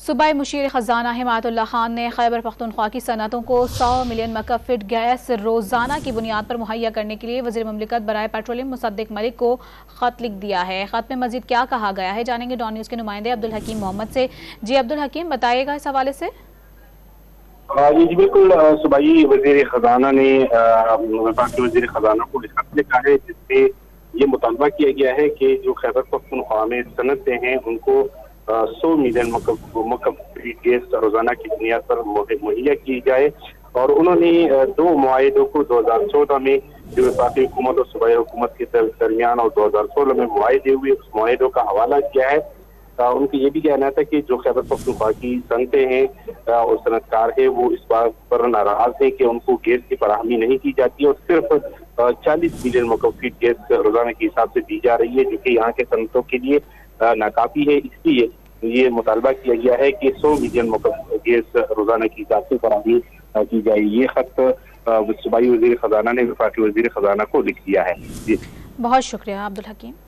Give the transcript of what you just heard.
सूबाई मुशीर खजाना हिमायतुल्लाह खान ने खैबर पख्तूनख्वा की सनतों को 100 मिलियन मकफ फीट गैस रोजाना की बुनियाद पर मुहैया करने के लिए वज़ीर मुमलिकत बराए पेट्रोलियम मुसद्दिक मलिक को खत लिख दिया है। खत में मजीद क्या कहा गया है जानेंगे डॉन न्यूज़ के नुमाइंदे अब्दुल हकीम मोहम्मद से। जी अब्दुल हकीम, बताइएगा इस हवाले से। जी बिल्कुल, सूबाई वज़ीर खजाना ने वफाकी वज़ीर खजाना को खत लिखा है जिससे ये मुतालबा किया गया है कि जो खैबर पख्तूनख्वा में सनतें हैं उनको 100 मिलियन मकफ फीट गैस रोजाना की बुनियाद पर मुहैया की जाए। और उन्होंने दो मुआहिदों को 2014 में जो वफाकी हुकूमत और सूबाई हुकूमत के दरमियान और 2016 में मुआहिदे हुए उस मुआहिदों का हवाला किया है। उनका ये भी कहना था कि जो खैबर पख्तूनख्वा की सनतें हैं और सनतकार है वो इस बात पर नाराज है कि उनको गैस की फराहमी नहीं की जाती और सिर्फ 40 मिलियन मकफ फीट गैस रोजाना के हिसाब से दी जा रही है, जो कि यहाँ के सनतों के लिए नाकाफी है। इसलिए ये मुतालबा किया गया है कि 100 मिलियन मकफ गैस रोजाना की हिसाब से फराहमी की जाए। ये खत सूबाई वज़ीर खजाना ने वफाकी वज़ीर खजाना को लिख दिया है। जी बहुत शुक्रिया अब्दुल हकीम।